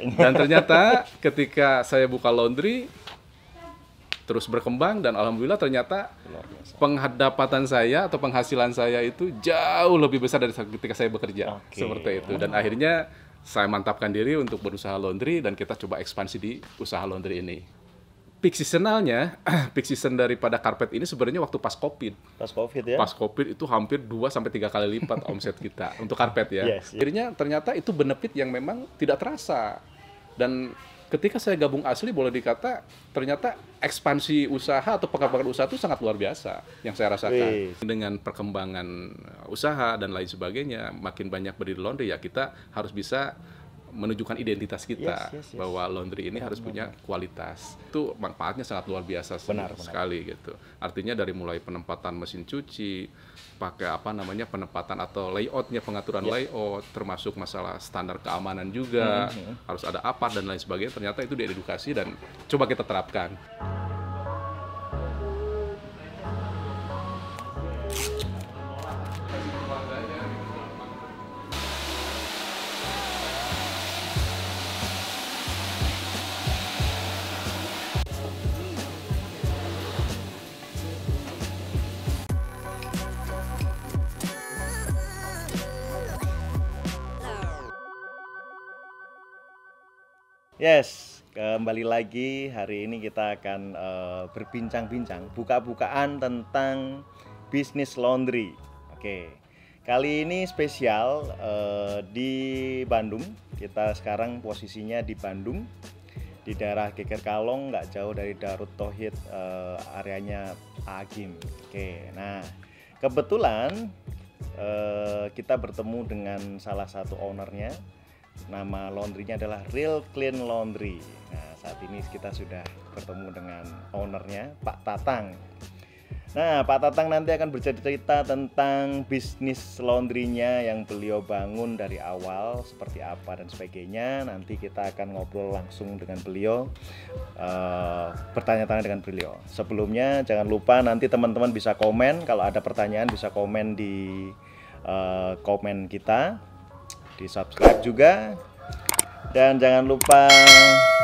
Dan ternyata ketika saya buka laundry terus berkembang dan alhamdulillah ternyata pendapatan saya atau penghasilan saya itu jauh lebih besar dari ketika saya bekerja. Seperti itu. Dan akhirnya saya mantapkan diri untuk berusaha laundry dan kita coba ekspansi di usaha laundry ini. Peak seasonalnya, peak season daripada karpet ini sebenarnya waktu pas COVID. Pas COVID ya? Pas COVID itu hampir 2-3 kali lipat omset kita untuk karpet ya. Akhirnya ternyata itu benefit yang memang tidak terasa. Dan ketika saya gabung Asli boleh dikata ternyata ekspansi usaha atau pengembangan usaha itu sangat luar biasa yang saya rasakan. Dengan perkembangan usaha dan lain sebagainya, makin banyak berdiri laundry ya kita harus bisa menunjukkan identitas kita bahwa laundry ini harus punya kualitas. Itu manfaatnya sangat luar biasa sekali gitu. Artinya dari mulai penempatan mesin cuci, pakai penempatan atau layoutnya, pengaturan layout, termasuk masalah standar keamanan juga, harus ada apart dan lain sebagainya. Ternyata itu diedukasi dan coba kita terapkan. Yes, kembali lagi. Hari ini kita akan berbincang-bincang, buka-bukaan tentang bisnis laundry. Oke, kali ini spesial di Bandung. Kita sekarang posisinya di Bandung, di daerah Geger Kalong, nggak jauh dari Darut Tauhid, areanya Agim. Oke, nah kebetulan kita bertemu dengan salah satu ownernya. Nama laundrynya adalah Real Clean Laundry. Nah, saat ini kita sudah bertemu dengan ownernya, Pak Tatang. Nah, Pak Tatang nanti akan bercerita tentang bisnis laundrynya yang beliau bangun dari awal, seperti apa dan sebagainya. Nanti kita akan ngobrol langsung dengan beliau, bertanya-tanya dengan beliau. Sebelumnya jangan lupa nanti teman-teman bisa komen, kalau ada pertanyaan bisa komen di komen kita, di subscribe juga, dan jangan lupa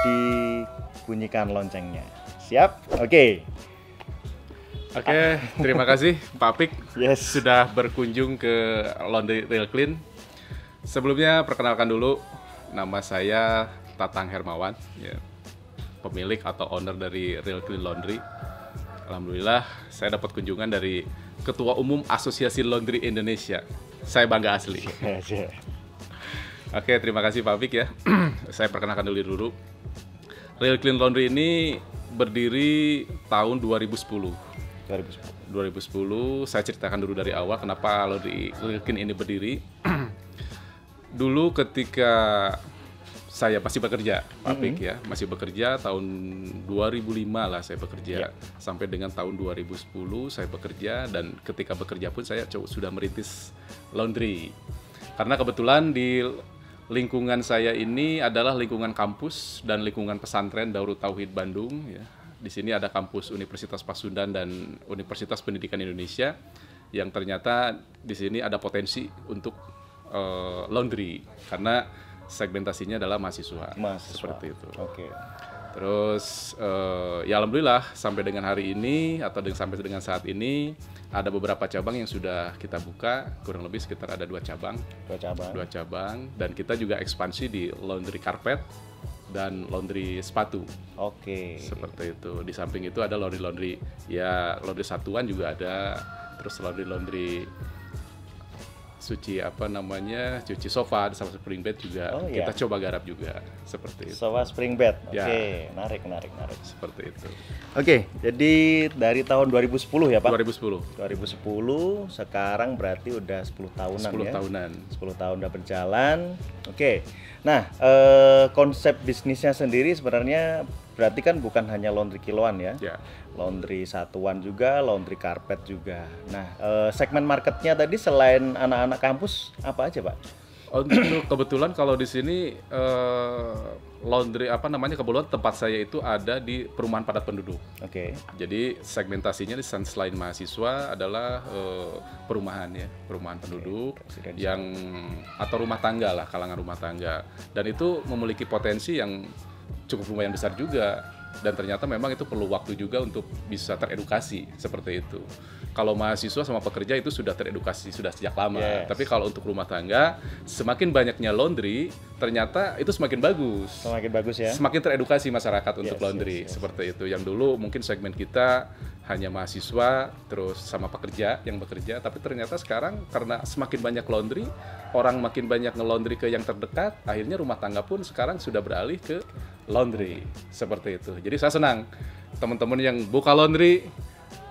dibunyikan loncengnya. Siap? Oke, terima kasih Pak Pik sudah berkunjung ke Laundry Real Clean. Sebelumnya perkenalkan dulu, nama saya Tatang Hermawan, ya, pemilik atau owner dari Real Clean Laundry. Alhamdulillah saya dapat kunjungan dari Ketua Umum Asosiasi Laundry Indonesia. Saya bangga asli. Oke, terima kasih Pak Pik ya. Saya perkenalkan dulu. Real Clean Laundry ini berdiri tahun 2010. 2010, saya ceritakan dulu dari awal kenapa Laundry Real Clean ini berdiri. Dulu ketika saya masih bekerja, Pak Pik ya, masih bekerja tahun 2005 lah saya bekerja, sampai dengan tahun 2010 saya bekerja, dan ketika bekerja pun saya sudah merintis laundry. Karena kebetulan di lingkungan saya ini adalah lingkungan kampus dan lingkungan pesantren Darut Tauhid Bandung ya. Di sini ada kampus Universitas Pasundan dan Universitas Pendidikan Indonesia yang ternyata di sini ada potensi untuk laundry karena segmentasinya adalah mahasiswa. Seperti itu. Terus ya alhamdulillah sampai dengan hari ini atau sampai dengan saat ini ada beberapa cabang yang sudah kita buka, kurang lebih sekitar ada 2 cabang, dan kita juga ekspansi di laundry karpet dan laundry sepatu. Seperti itu. Di samping itu ada laundry ya, laundry satuan juga ada, terus laundry cuci sofa sama spring bed juga kita coba garap juga, seperti itu. Sofa spring bed. Menarik. Seperti itu. Jadi dari tahun 2010 ya Pak? 2010, sekarang berarti udah 10 tahunan 10 ya? tahunan. 10 tahun udah berjalan. Nah konsep bisnisnya sendiri sebenarnya berarti kan bukan hanya laundry kiloan ya? Laundry satuan juga, laundry karpet juga. Nah, segmen marketnya tadi selain anak-anak kampus apa aja Pak? Untuk kebetulan kalau di sini laundry kebetulan tempat saya itu ada di perumahan padat penduduk. Oke. Jadi segmentasinya selain mahasiswa adalah perumahan penduduk yang atau rumah tangga lah, kalangan rumah tangga. Dan itu memiliki potensi yang cukup lumayan besar juga. Dan ternyata memang itu perlu waktu juga untuk bisa teredukasi seperti itu. Kalau mahasiswa sama pekerja itu sudah teredukasi sudah sejak lama. Yes. Tapi kalau untuk rumah tangga, semakin banyaknya laundry, ternyata itu semakin bagus. Semakin bagus ya. Semakin teredukasi masyarakat untuk laundry yes. seperti itu. Yang dulu mungkin segmen kita hanya mahasiswa terus sama pekerja yang bekerja, tapi ternyata sekarang karena semakin banyak laundry, orang makin banyak nge-laundry ke yang terdekat, akhirnya rumah tangga pun sekarang sudah beralih ke laundry seperti itu. Jadi saya senang teman-teman yang buka laundry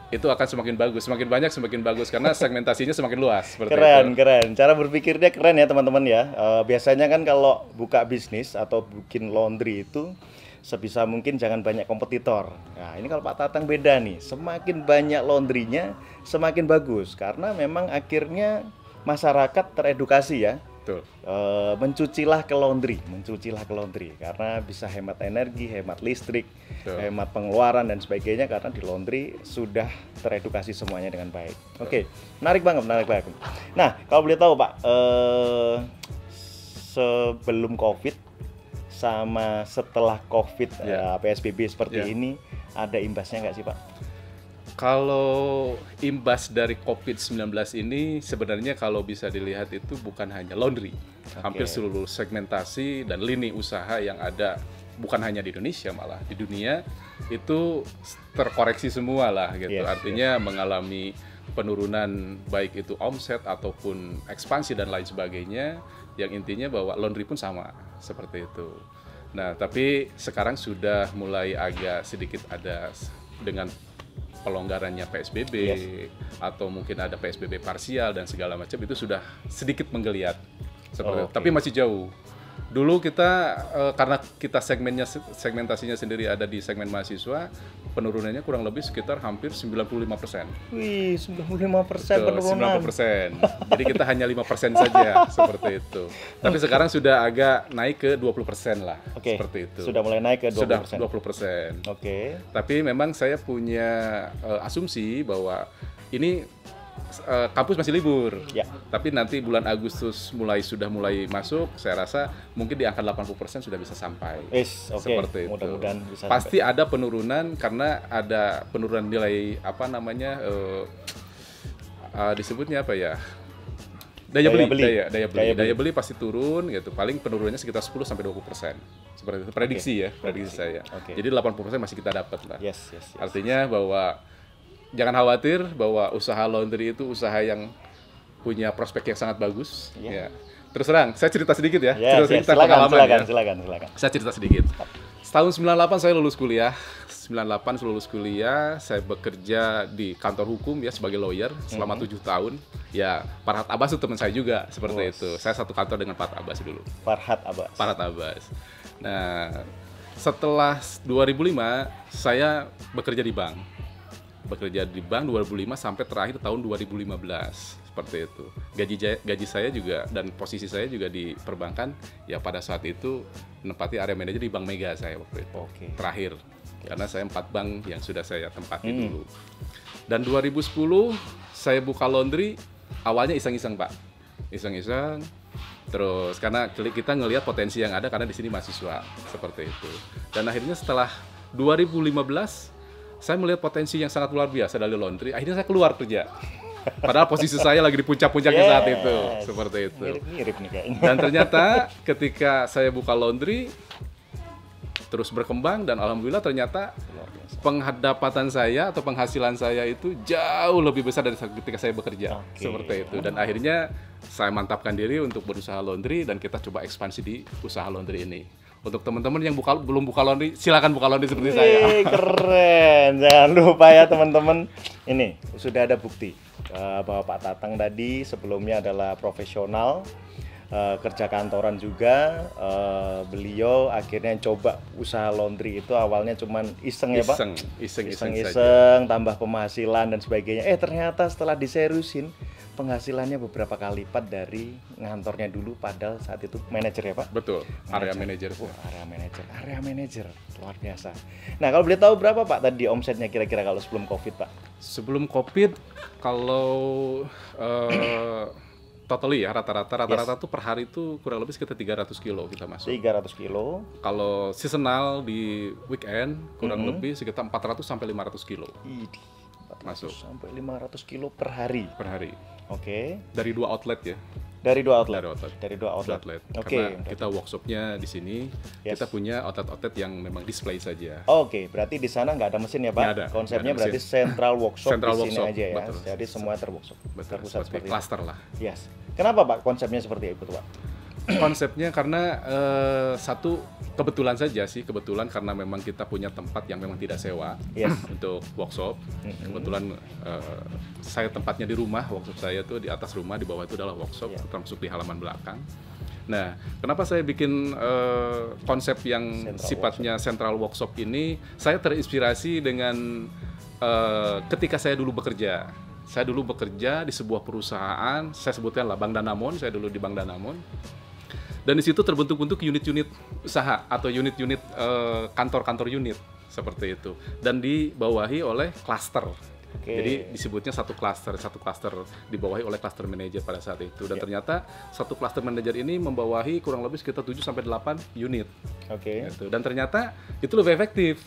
itu akan semakin bagus, semakin banyak semakin bagus karena segmentasinya semakin luas. Keren. Cara berpikirnya keren ya teman-teman ya. Biasanya kan kalau buka bisnis atau bikin laundry itu sebisa mungkin jangan banyak kompetitor. Nah ini kalau Pak Tatang beda nih, semakin banyak laundrynya semakin bagus karena memang akhirnya masyarakat teredukasi ya. Betul. Mencucilah ke laundry karena bisa hemat energi, hemat listrik, Betul. hemat pengeluaran dan sebagainya karena di laundry sudah teredukasi semuanya dengan baik. Oke, menarik banget. Nah, kalau boleh tahu Pak, sebelum COVID sama setelah COVID PSBB seperti ini ada imbasnya nggak sih Pak? Kalau imbas dari COVID-19 ini sebenarnya kalau bisa dilihat itu bukan hanya laundry. Hampir seluruh segmentasi dan lini usaha yang ada, bukan hanya di Indonesia malah, di dunia itu terkoreksi semua lah gitu. Artinya mengalami penurunan baik itu omset ataupun ekspansi dan lain sebagainya, yang intinya bahwa laundry pun sama seperti itu. Nah, tapi sekarang sudah mulai agak sedikit ada dengan pelonggarannya PSBB atau mungkin ada PSBB parsial dan segala macam itu sudah sedikit menggeliat seperti itu. Tapi masih jauh. Dulu kita karena kita segmentasinya sendiri ada di segmen mahasiswa, penurunannya kurang lebih sekitar hampir 95%. Wih, 95% penurunan. 90%. Jadi kita hanya 5% saja seperti itu. Tapi sekarang sudah agak naik ke 20% lah. Seperti itu. Sudah mulai naik ke 20%. Sudah 20%. Tapi memang saya punya asumsi bahwa ini kampus masih libur, tapi nanti bulan Agustus sudah mulai masuk, saya rasa mungkin di angka 80% sudah bisa sampai. Seperti itu. Mudah-mudahan bisa pasti sampai. Ada penurunan karena ada penurunan nilai disebutnya apa ya? Daya beli pasti turun gitu. Paling penurunannya sekitar 10-20%. Seperti itu prediksi saya. Jadi 80% masih kita dapat lah. Artinya bahwa jangan khawatir bahwa usaha laundry itu usaha yang punya prospek yang sangat bagus. Terus terang, saya cerita sedikit ya. Silakan. Saya cerita sedikit. Tahun 98 saya lulus kuliah. Saya bekerja di kantor hukum ya sebagai lawyer selama 7 tahun. Ya, Farhad Abbas itu teman saya juga seperti itu. Saya satu kantor dengan Farhad Abbas dulu. Farhad Abbas. Nah, setelah 2005 saya bekerja di bank 2005 sampai terakhir tahun 2015 seperti itu. Gaji saya juga dan posisi saya juga di perbankan ya pada saat itu menempati area manajer di Bank Mega saya waktu itu. Terakhir karena saya 4 bank yang sudah saya tempati dulu. Dan 2010 saya buka laundry awalnya iseng-iseng Pak. Iseng-iseng terus karena kita ngelihat potensi yang ada karena di sini mahasiswa seperti itu. Dan akhirnya setelah 2015 saya melihat potensi yang sangat luar biasa dari laundry. Akhirnya saya keluar kerja. Padahal posisi saya lagi di puncak-puncaknya saat itu. Seperti itu. Mirip nih kayaknya. Dan ternyata ketika saya buka laundry, terus berkembang dan alhamdulillah ternyata pendapatan saya atau penghasilan saya itu jauh lebih besar dari ketika saya bekerja. Seperti itu. Dan akhirnya saya mantapkan diri untuk berusaha laundry dan kita coba ekspansi di usaha laundry ini. Untuk teman-teman yang belum buka laundry, silakan buka laundry seperti saya. Keren, jangan lupa ya teman-teman. Ini sudah ada bukti bahwa Pak Tatang tadi sebelumnya adalah profesional, kerja kantoran juga. Beliau akhirnya coba usaha laundry itu awalnya cuman iseng ya Pak? Iseng, tambah penghasilan dan sebagainya. Ternyata setelah diseriusin, penghasilannya beberapa kali lipat dari ngantornya dulu padahal saat itu manajer ya Pak? Betul, area manajer. Area manajer, luar biasa. Nah kalau boleh tahu berapa Pak tadi omsetnya kira-kira kalau sebelum COVID Pak? Sebelum COVID, kalau totally ya rata-rata tuh per hari itu kurang lebih sekitar 300 kilo kita masuk. 300 kilo. Kalau seasonal di weekend kurang lebih sekitar 400 sampai 500 kilo. Masuk sampai 500 kilo per hari. Per hari. Oke. Dari 2 outlet ya. Dari dua outlet. Dari dua outlet. Oke. Karena kita workshopnya di sini, kita punya outlet yang memang display saja. Oke, berarti di sana nggak ada mesin ya Pak? Nggak ada. Konsepnya nggak ada berarti central workshop Central di sini workshop, aja ya. betul. Jadi semua terpusat Seperti cluster lah. Yes. Kenapa Pak konsepnya seperti itu Pak? Konsepnya karena satu kebetulan saja sih, karena memang kita punya tempat yang memang tidak sewa untuk workshop. Kebetulan saya tempatnya di rumah, workshop saya tuh di atas rumah, di bawah itu adalah workshop, termasuk di halaman belakang. Nah, kenapa saya bikin konsep yang sifatnya central workshop ini? Saya terinspirasi dengan ketika saya dulu bekerja. Saya dulu bekerja di sebuah perusahaan, saya sebutkan lah Bank Danamon, saya dulu di Bank Danamon. Dan di situ terbentuk-bentuk unit-unit usaha atau unit-unit kantor-kantor unit seperti itu. Dan dibawahi oleh klaster. Jadi disebutnya satu klaster dibawahi oleh cluster manager pada saat itu. Dan ternyata satu cluster manager ini membawahi kurang lebih sekitar 7 sampai 8 unit. Gitu. Dan ternyata itu lebih efektif.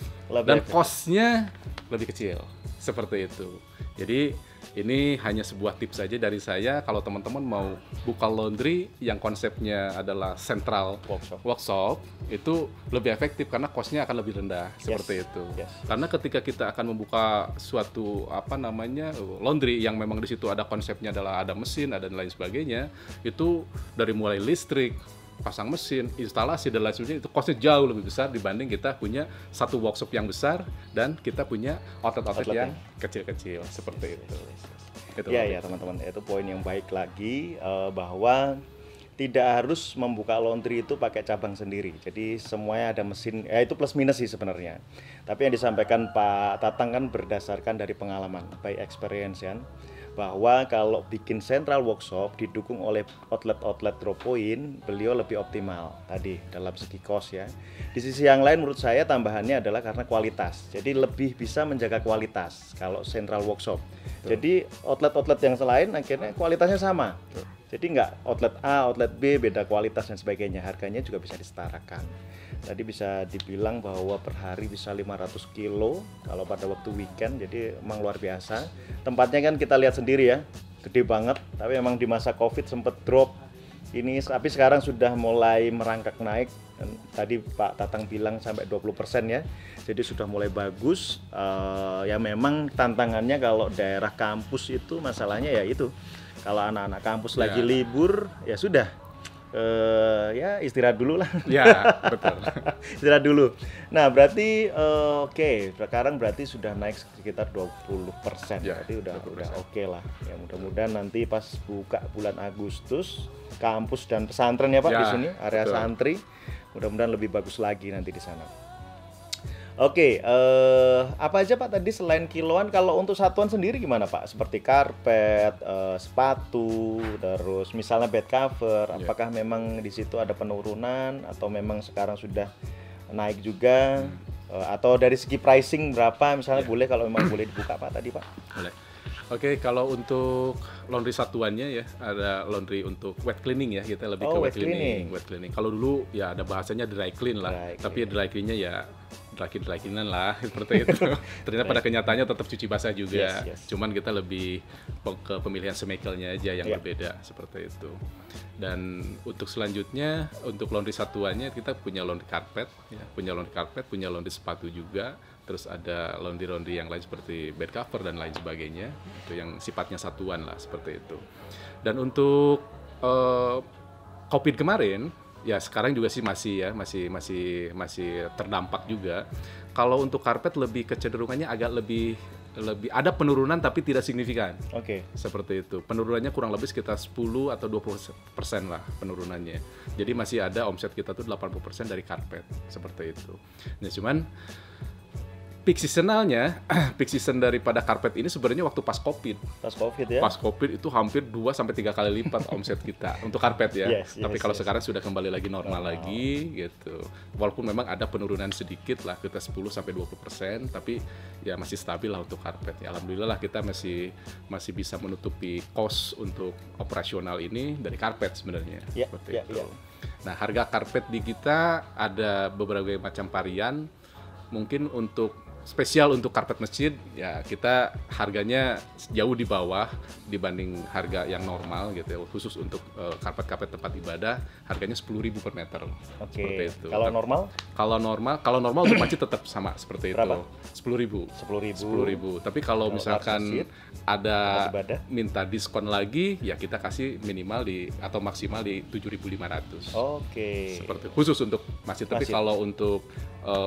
Cost-nya lebih kecil. Seperti itu. Jadi ini hanya sebuah tips saja dari saya, kalau teman-teman mau buka laundry yang konsepnya adalah central workshop itu lebih efektif karena cost-nya akan lebih rendah seperti itu. Karena ketika kita akan membuka suatu laundry yang memang di situ ada konsepnya adalah ada mesin, ada dan lain sebagainya, itu dari mulai listrik, pasang mesin, instalasi dan lain sebagainya itu cost-nya jauh lebih besar dibanding kita punya satu workshop yang besar dan kita punya outlet yang kecil-kecil seperti itu. Iya teman-teman, itu poin yang baik lagi bahwa tidak harus membuka laundry itu pakai cabang sendiri. Jadi semuanya ada mesin, ya itu plus minus sih sebenarnya. Tapi yang disampaikan Pak Tatang kan berdasarkan dari pengalaman, by experience ya. Bahwa kalau bikin central workshop didukung oleh outlet drop point, beliau lebih optimal tadi dalam segi cost ya. Di sisi yang lain menurut saya tambahannya adalah karena kualitas. Jadi lebih bisa menjaga kualitas kalau central workshop. Jadi outlet yang lain akhirnya kualitasnya sama. Jadi nggak outlet A, outlet B beda kualitas dan sebagainya. Harganya juga bisa disetarakan. Tadi bisa dibilang bahwa per hari bisa 500 kilo kalau pada waktu weekend, jadi emang luar biasa. Tempatnya kan kita lihat sendiri ya, gede banget, tapi emang di masa COVID sempat drop. Ini tapi sekarang sudah mulai merangkak naik. Dan tadi Pak Tatang bilang sampai 20% ya. Jadi sudah mulai bagus. Ya memang tantangannya kalau daerah kampus itu masalahnya ya itu. Kalau anak-anak kampus lagi libur ya sudah. Ya istirahat dulu lah. Ya, betul. Istirahat dulu. Nah, berarti sekarang berarti sudah naik sekitar 20%. Berarti udah oke lah. Ya mudah-mudahan nanti pas buka bulan Agustus, kampus dan pesantren ya Pak di sini, area santri, mudah-mudahan lebih bagus lagi nanti di sana. Apa aja Pak tadi selain kiloan, kalau untuk satuan sendiri gimana Pak? Seperti karpet, sepatu, terus misalnya bed cover, apakah memang di situ ada penurunan atau memang sekarang sudah naik juga? Atau dari segi pricing berapa misalnya boleh kalau memang boleh dibuka Pak tadi Pak? Boleh. Kalau untuk laundry satuannya ya, ada laundry untuk wet cleaning ya, kita lebih ke wet cleaning. Kalau dulu ya ada bahasanya dry clean lah, tapi dry cleannya ya dry cleanan lah seperti itu. Ternyata pada kenyataannya tetap cuci basah juga. Cuman kita lebih ke pemilihan semakelnya aja yang berbeda seperti itu. Dan untuk selanjutnya untuk laundry satuannya kita punya laundry carpet, punya laundry sepatu juga. Terus ada laundry yang lain seperti bed cover dan lain sebagainya, itu yang sifatnya satuan lah seperti itu. Dan untuk COVID kemarin, ya sekarang juga sih masih terdampak juga. Kalau untuk karpet lebih kecenderungannya agak lebih ada penurunan tapi tidak signifikan. Seperti itu. Penurunannya kurang lebih sekitar 10 atau 20% lah penurunannya. Jadi masih ada omset kita tuh 80% dari karpet seperti itu. Nah, cuman peak seasonalnya, peak season daripada karpet ini sebenarnya waktu pas COVID. Pas COVID ya. Pas COVID itu hampir 2 sampai 3 kali lipat omset kita untuk karpet ya. Tapi kalau sekarang sudah kembali lagi normal lagi gitu. Walaupun memang ada penurunan sedikit lah, kita 10 sampai 20%, tapi ya masih stabil lah untuk karpet. Ya, alhamdulillah lah kita masih bisa menutupi cost untuk operasional ini dari karpet sebenarnya. Seperti itu. Nah, harga karpet di kita ada beberapa macam varian. Mungkin untuk spesial untuk karpet masjid ya kita harganya jauh di bawah dibanding harga yang normal gitu ya. Khusus untuk karpet-karpet tempat ibadah harganya 10.000 per meter. Seperti itu. Kalau normal? Kalau normal untuk masjid tetap sama seperti berapa? Itu. 10.000. 10.000. Tapi kalau misalkan masjid, ada minta diskon lagi ya kita kasih minimal atau maksimal di 7.500. Seperti khusus untuk masjid. Tapi kalau untuk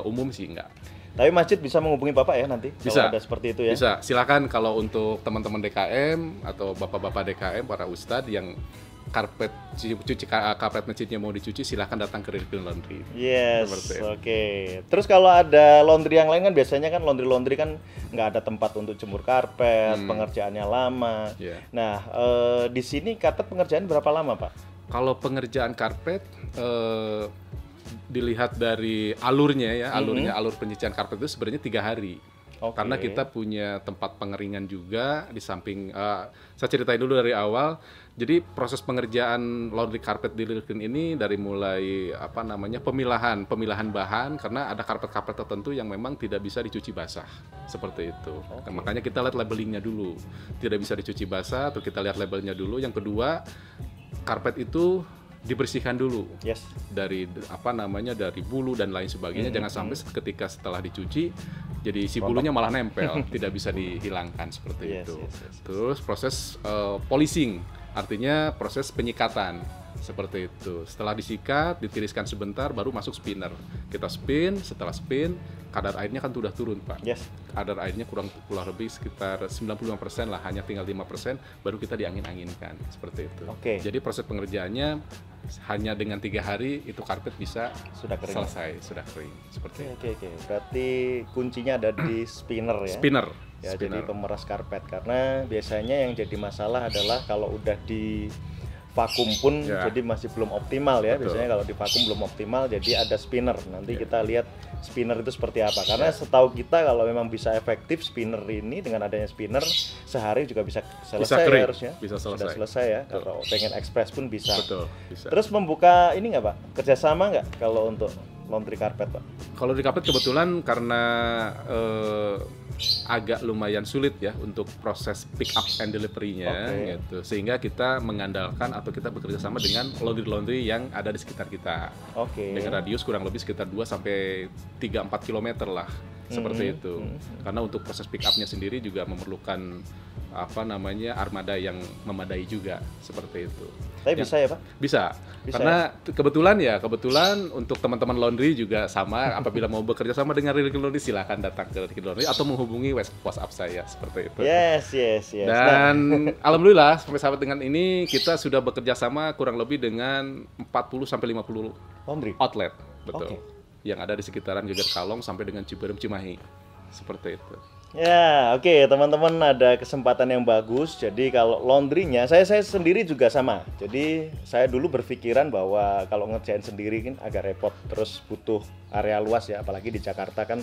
umum sih enggak. Tapi masjid bisa menghubungi Bapak ya nanti? Bisa. Kalau ada seperti itu ya? Bisa. Silakan kalau untuk teman-teman DKM atau bapak-bapak DKM, para ustadz yang karpet masjidnya mau dicuci, silakan datang ke Real Clean Laundry. Yes, oke. Terus kalau ada laundry yang lain kan biasanya kan laundry kan nggak ada tempat untuk jemur karpet, pengerjaannya lama. Nah, di sini karpet pengerjaan berapa lama Pak? Kalau pengerjaan karpet, dilihat dari alurnya ya, alur penyucian karpet itu sebenarnya 3 hari. Karena kita punya tempat pengeringan juga di samping. Saya ceritain dulu dari awal. Jadi proses pengerjaan laundry karpet di Real Clean ini dari mulai pemilahan bahan, karena ada karpet-karpet tertentu yang memang tidak bisa dicuci basah seperti itu. Nah, makanya kita lihat labelingnya dulu, tidak bisa dicuci basah, atau kita lihat labelnya dulu. Yang kedua, karpet itu dibersihkan dulu dari dari bulu dan lain sebagainya. Jangan sampai ketika setelah dicuci jadi si bulunya malah nempel, tidak bisa dihilangkan seperti itu. Terus proses polishing, artinya proses penyikatan seperti itu. Setelah disikat, ditiriskan sebentar, baru masuk spinner. Kita spin, setelah spin kadar airnya kan sudah turun Pak. Kadar airnya kurang lebih sekitar 95% lah, hanya tinggal 5% baru kita diangin-anginkan seperti itu. Jadi proses pengerjaannya hanya dengan 3 hari itu karpet bisa sudah kering seperti itu. Berarti kuncinya ada di spinner ya. Spinner. Jadi pemeras karpet, karena biasanya yang jadi masalah adalah kalau udah di vakum pun jadi masih belum optimal ya. Biasanya kalau di vakum belum optimal, jadi ada spinner. Nanti kita lihat spinner itu seperti apa. Karena setahu kita kalau memang bisa efektif spinner ini, dengan adanya spinner sehari juga bisa selesai harusnya. Sudah selesai ya. Kalau pengen ekspres pun bisa. Bisa. Terus membuka ini nggak Pak? Kerjasama nggak kalau untuk laundry karpet Pak? Kalau di karpet kebetulan karena agak lumayan sulit ya untuk proses pick up and delivery-nya gitu. Sehingga kita mengandalkan atau kita bekerja sama dengan laundry yang ada di sekitar kita. Dengan radius kurang lebih sekitar 2 sampai 3-4 km lah. Seperti itu. Karena untuk proses pick up-nya sendiri juga memerlukan armada yang memadai juga seperti itu. Tapi bisa ya Pak? Bisa. Karena kebetulan untuk teman-teman laundry juga sama. Apabila mau bekerja sama dengan Real Clean Laundry, silakan datang ke Real Clean Laundry atau menghubungi WhatsApp saya seperti itu. Yes. Dan alhamdulillah sampai saat dengan ini kita sudah bekerja sama kurang lebih dengan 40 sampai 50 laundry outlet, betul. Yang ada di sekitaran Geger Kalong sampai dengan Ciberem Cimahi. Seperti itu. Ya, teman-teman, ada kesempatan yang bagus. Jadi kalau laundrynya, saya sendiri juga sama. Jadi saya dulu berpikiran bahwa kalau ngerjain sendiri kan agak repot, terus butuh area luas ya, apalagi di Jakarta kan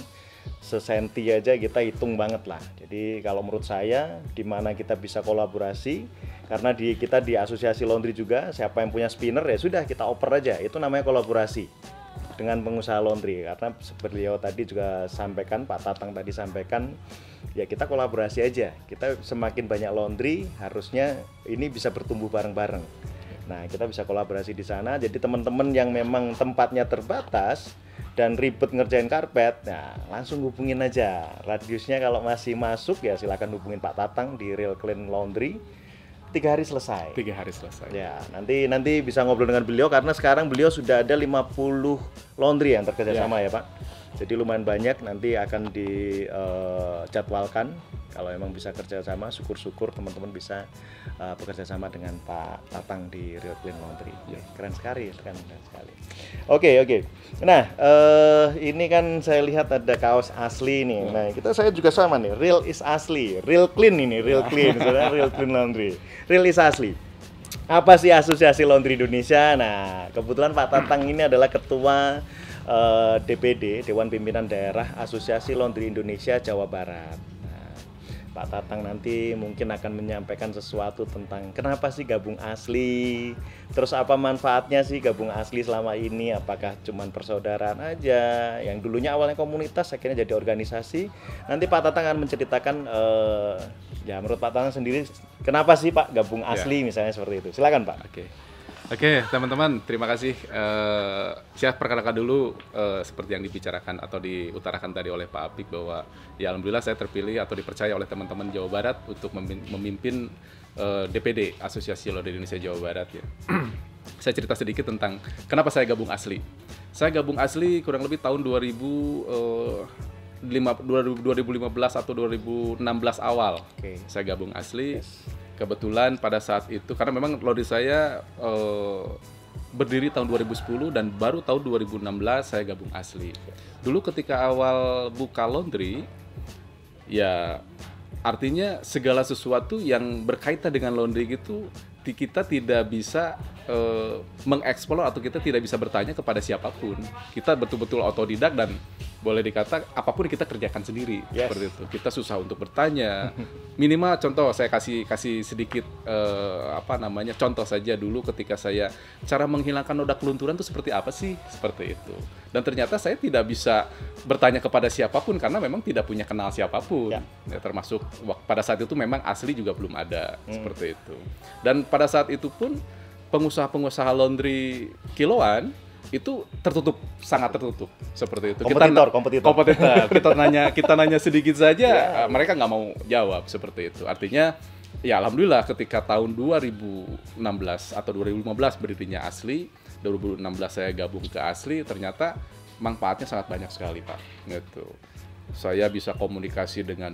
sesenti aja kita hitung banget lah. Jadi kalau menurut saya, di mana kita bisa kolaborasi, karena kita di asosiasi laundry juga, siapa yang punya spinner ya sudah kita oper aja. Itu namanya kolaborasi dengan pengusaha laundry. Karena beliau tadi juga sampaikan, Pak Tatang tadi sampaikan, ya kita kolaborasi aja. Kita semakin banyak laundry, harusnya ini bisa bertumbuh bareng-bareng. Nah, kita bisa kolaborasi di sana. Jadi teman-teman yang memang tempatnya terbatas dan ribet ngerjain karpet, nah langsung hubungin aja. Radiusnya kalau masih masuk ya silakan hubungin Pak Tatang di Real Clean Laundry. 3 hari selesai. 3 hari selesai. Ya, nanti bisa ngobrol dengan beliau karena sekarang beliau sudah ada 50 laundry yang terkerja sama ya Pak. Jadi lumayan banyak, nanti akan dijadwalkan. Kalau emang bisa kerjasama, syukur-syukur teman-teman bisa bekerja sama dengan Pak Tatang di Real Clean Laundry. Keren sekali, keren sekali. Oke. Nah, ini kan saya lihat ada kaos asli nih. Nah, saya juga sama nih. Real is asli, Real Clean ini, Real Clean, sebenarnya Real Clean Laundry. Real is asli. Apa sih Asosiasi Laundry Indonesia? Nah, kebetulan Pak Tatang ini adalah ketua DPD, Dewan Pimpinan Daerah Asosiasi Laundry Indonesia Jawa Barat. Pak Tatang nanti mungkin akan menyampaikan sesuatu tentang kenapa sih gabung asli, terus apa manfaatnya sih gabung asli selama ini, apakah cuman persaudaraan aja, yang dulunya awalnya komunitas akhirnya jadi organisasi. Nanti Pak Tatang akan menceritakan ya menurut Pak Tatang sendiri kenapa sih Pak gabung asli misalnya seperti itu. Silakan Pak. Oke, teman-teman, terima kasih. Saya perkenalkan dulu seperti yang dibicarakan atau diutarakan tadi oleh Pak Apik bahwa ya alhamdulillah saya terpilih atau dipercaya oleh teman-teman Jawa Barat untuk memimpin DPD Asosiasi Laundry Indonesia Jawa Barat ya. Saya cerita sedikit tentang kenapa saya gabung asli. Saya gabung asli kurang lebih tahun 2015 atau 2016 awal. Saya gabung asli. Kebetulan pada saat itu, karena memang laundry saya berdiri tahun 2010 dan baru tahun 2016 saya gabung asli. Dulu ketika awal buka laundry, ya artinya segala sesuatu yang berkaitan dengan laundry gitu, kita tidak bisa mengeksplor atau kita tidak bisa bertanya kepada siapapun. Kita betul-betul otodidak dan boleh dikata apapun kita kerjakan sendiri. Seperti itu. Kita susah untuk bertanya. Minimal contoh saya kasih sedikit contoh saja dulu ketika saya cara menghilangkan noda kelunturan itu seperti apa sih? Seperti itu. Dan ternyata saya tidak bisa bertanya kepada siapapun karena memang tidak punya kenal siapapun. Ya, termasuk pada saat itu memang asli juga belum ada. Seperti itu. Dan pada saat itu pun pengusaha-pengusaha laundry kiloan itu tertutup, sangat tertutup seperti itu. Kompetitor. Kita nanya sedikit saja, mereka nggak mau jawab seperti itu. Artinya, ya alhamdulillah ketika tahun 2016 atau 2015 berdirinya asli, 2016 saya gabung ke asli, ternyata manfaatnya sangat banyak sekali Pak. Gitu. Saya bisa komunikasi dengan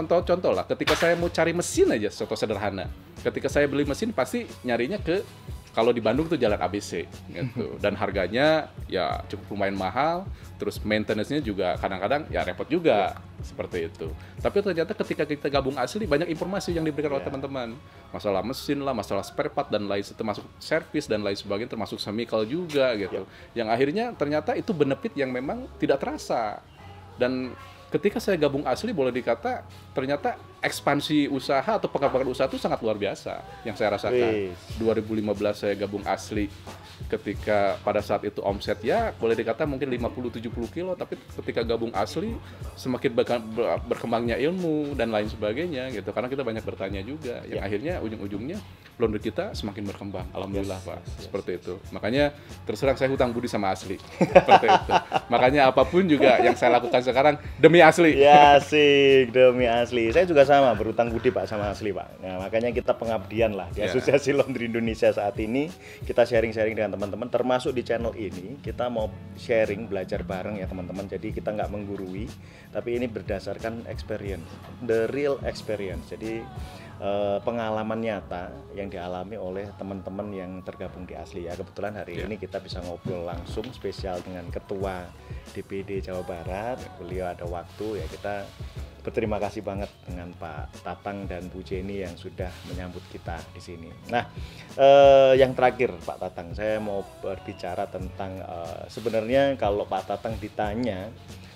contoh lah. Ketika saya mau cari mesin aja, contoh sederhana. Ketika saya beli mesin pasti nyarinya ke kalau di Bandung tuh jalan ABC gitu. Dan harganya ya cukup lumayan mahal, terus maintenance-nya juga kadang-kadang ya repot juga seperti itu. Tapi ternyata ketika kita gabung asli banyak informasi yang diberikan oleh teman-teman. Masalah mesin lah, masalah spare part dan lain termasuk servis dan lain sebagainya, termasuk chemical juga gitu. Yang akhirnya ternyata itu benefit yang memang tidak terasa. Dan ketika saya gabung asli boleh dikata ternyata ekspansi usaha atau pengembangan usaha itu sangat luar biasa yang saya rasakan. 2015 saya gabung asli, ketika pada saat itu omset ya boleh dikata mungkin 50-70 kilo, tapi ketika gabung asli semakin berkembangnya ilmu dan lain sebagainya gitu, karena kita banyak bertanya juga yang akhirnya ujung-ujungnya laundry kita semakin berkembang, alhamdulillah Pak. Seperti itu. Makanya terus terang saya hutang budi sama asli. Seperti itu. Makanya apapun juga yang saya lakukan sekarang demi asli. Ya asik, demi asli. Saya juga sama berhutang budi Pak sama asli Pak. Nah, makanya kita pengabdian lah di Asosiasi Laundry Indonesia saat ini. Kita sharing-sharing dengan teman-teman, termasuk di channel ini kita mau sharing, belajar bareng ya teman-teman. Jadi kita nggak menggurui, tapi ini berdasarkan experience, the real experience. Jadi pengalaman nyata yang dialami oleh teman-teman yang tergabung di asli ya. Kebetulan hari ini kita bisa ngobrol langsung spesial dengan Ketua DPD Jawa Barat. Beliau ada waktu ya, kita berterima kasih banget dengan Pak Tatang dan Bu Jenny yang sudah menyambut kita di sini. Nah, yang terakhir Pak Tatang, saya mau berbicara tentang sebenarnya kalau Pak Tatang ditanya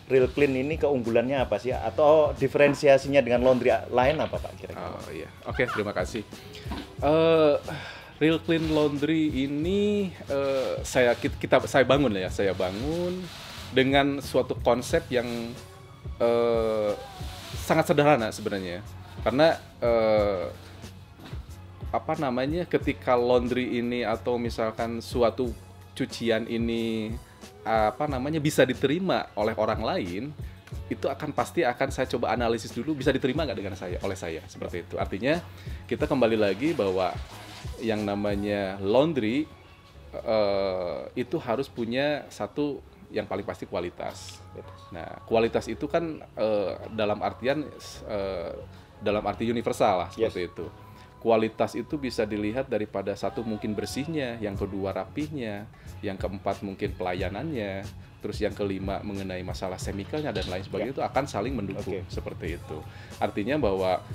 Real Clean ini keunggulannya apa sih? Atau diferensiasinya dengan laundry lain apa Pak kira-kira? Oh iya, oke, terima kasih. Real Clean Laundry ini saya bangun lah ya, saya bangun dengan suatu konsep yang sangat sederhana sebenarnya. Karena ketika laundry ini atau misalkan suatu cucian ini bisa diterima oleh orang lain, itu pasti akan saya coba analisis dulu bisa diterima nggak oleh saya seperti itu. Artinya kita kembali lagi bahwa yang namanya laundry itu harus punya satu yang paling pasti kualitas. Nah, kualitas itu kan dalam artian dalam arti universal lah seperti itu. Kualitas itu bisa dilihat daripada satu mungkin bersihnya, yang kedua rapihnya, yang keempat mungkin pelayanannya, terus yang kelima mengenai masalah chemicalnya dan lain sebagainya, itu akan saling mendukung seperti itu. Artinya bahwa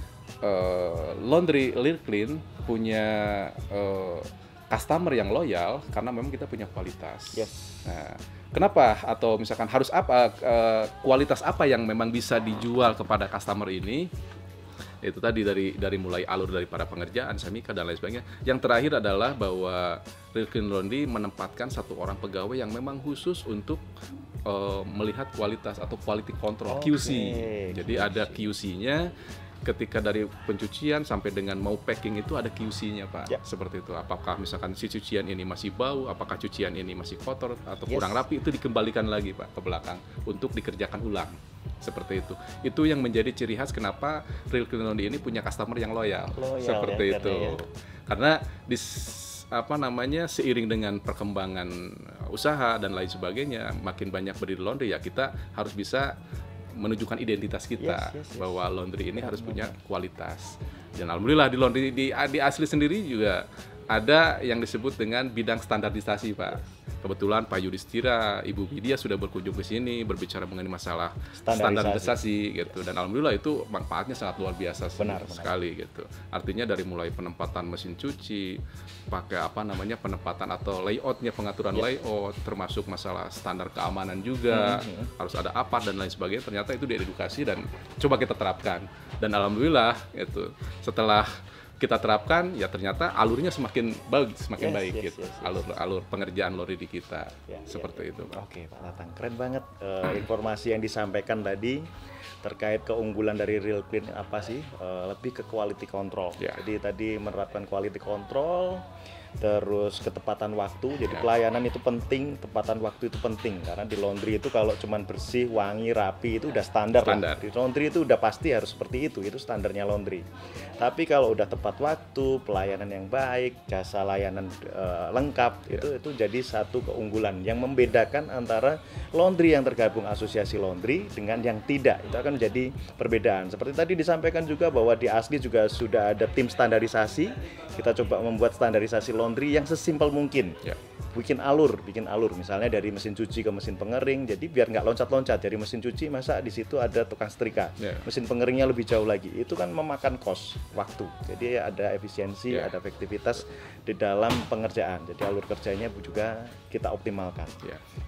laundry Lirclean punya customer yang loyal karena memang kita punya kualitas. Nah, kenapa atau misalkan harus apa kualitas apa yang memang bisa dijual kepada customer ini? Itu tadi dari mulai alur dari para pengerjaan, chemical dan lain sebagainya. Yang terakhir adalah bahwa Lirclean Laundry menempatkan satu orang pegawai yang memang khusus untuk melihat kualitas atau quality control QC. Jadi ada QC-nya. Ketika dari pencucian sampai dengan mau packing itu ada QC-nya, Pak. Seperti itu. Apakah misalkan si cucian ini masih bau, apakah cucian ini masih kotor atau kurang rapi, itu dikembalikan lagi, Pak, ke belakang untuk dikerjakan ulang. Seperti itu. Itu yang menjadi ciri khas kenapa Lirclean Laundry ini punya customer yang loyal seperti itu. Karena seiring dengan perkembangan usaha dan lain sebagainya, makin banyak berdiri laundry, ya kita harus bisa menunjukkan identitas kita bahwa laundry ini harus punya kualitas. Dan alhamdulillah di laundry di Asli sendiri juga ada yang disebut dengan bidang standarisasi, Pak. Kebetulan Pak Yudhistira, Ibu Widya sudah berkunjung ke sini berbicara mengenai masalah standarisasi gitu. Dan alhamdulillah itu manfaatnya sangat luar biasa sekali gitu. Artinya dari mulai penempatan mesin cuci, pakai penempatan atau layoutnya, pengaturan layout, termasuk masalah standar keamanan juga, harus ada apa dan lain sebagainya. Ternyata itu diedukasi dan coba kita terapkan. Dan alhamdulillah itu setelah kita terapkan, ya ternyata alurnya semakin baik gitu. Alur pengerjaan laundry di kita seperti itu, Pak. Oke, Pak Tatang, keren banget informasi yang disampaikan tadi terkait keunggulan dari Lirclean apa sih? Lebih ke quality control. Jadi tadi menerapkan quality control, terus ketepatan waktu. Jadi pelayanan itu penting, tepatan waktu itu penting, karena di laundry itu kalau cuman bersih, wangi, rapi itu udah standar. Di laundry itu udah pasti harus seperti itu standarnya laundry. Tapi kalau udah tepat waktu, pelayanan yang baik, jasa layanan lengkap, itu jadi satu keunggulan yang membedakan antara laundry yang tergabung asosiasi laundry dengan yang tidak. Itu akan menjadi perbedaan. Seperti tadi disampaikan juga bahwa di Asli juga sudah ada tim standarisasi. Kita coba membuat standarisasi laundry yang sesimpel mungkin. Bikin alur, misalnya dari mesin cuci ke mesin pengering, jadi biar nggak loncat-loncat dari mesin cuci, masa di situ ada tukang setrika, mesin pengeringnya lebih jauh lagi, itu kan memakan kos waktu, jadi ada efisiensi, ada efektivitas di dalam pengerjaan, jadi alur kerjanya juga kita optimalkan.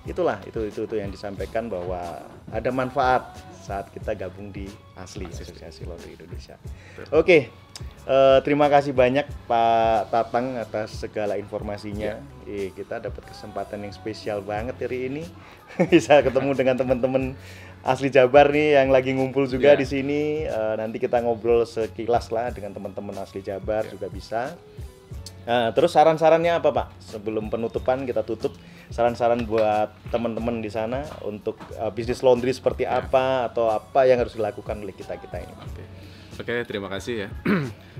Itulah itu yang disampaikan bahwa ada manfaat saat kita gabung di Asli, Asosiasi Laundry Indonesia. Oke. Terima kasih banyak Pak Tatang atas segala informasinya. Kita dapat kesempatan yang spesial banget hari ini bisa ketemu dengan teman-teman Asli Jabar nih yang lagi ngumpul juga di sini. Nanti kita ngobrol sekilas lah dengan teman-teman Asli Jabar juga bisa. Terus saran-sarannya apa, Pak? Sebelum penutupan kita tutup, saran-saran buat teman-teman di sana untuk bisnis laundry seperti apa atau apa yang harus dilakukan oleh kita ini. Oke, terima kasih ya.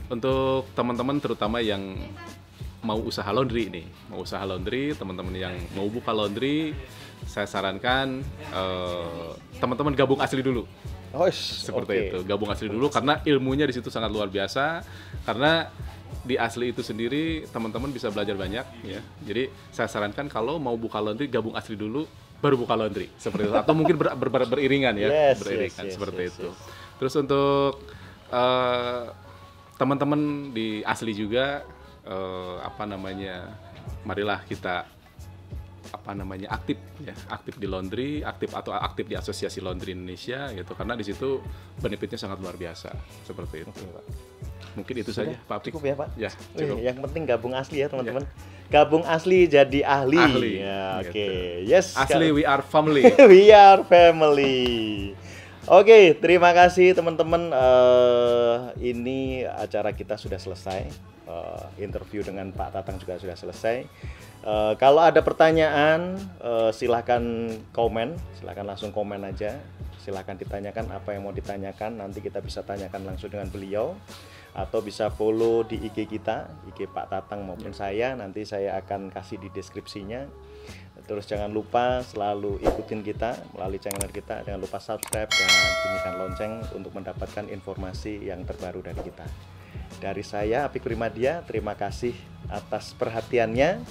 Untuk teman-teman terutama yang mau usaha laundry ini, teman-teman yang mau buka laundry, saya sarankan teman-teman gabung Asli dulu. Seperti itu, gabung Asli dulu karena ilmunya di situ sangat luar biasa. Karena di Asli itu sendiri teman-teman bisa belajar banyak ya. Jadi saya sarankan kalau mau buka laundry gabung Asli dulu, baru buka laundry seperti itu. Atau mungkin beriringan ya, seperti itu. Terus untuk teman-teman di Asli juga marilah kita aktif di laundry, aktif di Asosiasi Laundry Indonesia gitu, karena di situ benefitnya sangat luar biasa seperti itu. Pak. Mungkin itu saja, Pak Apik. Cukup ya, Pak? Ya, cukup. Yang penting gabung Asli ya, teman-teman. Gabung Asli jadi ahli. Ya, oke. Yes. Asli, we are family. We are family. Oke, terima kasih teman-teman. Ini acara kita sudah selesai. Interview dengan Pak Tatang juga sudah selesai. Kalau ada pertanyaan, silahkan langsung komen aja. Silahkan ditanyakan apa yang mau ditanyakan, nanti kita bisa tanyakan langsung dengan beliau, atau bisa follow di IG kita, IG Pak Tatang maupun saya, nanti saya akan kasih di deskripsinya. Terus jangan lupa selalu ikutin kita melalui channel kita, jangan lupa subscribe dan bunyikan lonceng untuk mendapatkan informasi yang terbaru dari kita. Dari saya Apik Primadia, terima kasih atas perhatiannya.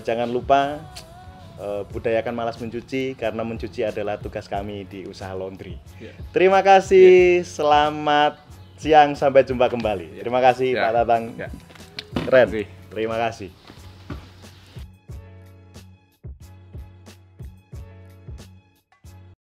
Jangan lupa budayakan malas mencuci, karena mencuci adalah tugas kami di usaha laundry. Terima kasih, selamat siang, sampai jumpa kembali. Terima kasih Pak Tatang. Keren. Terima kasih.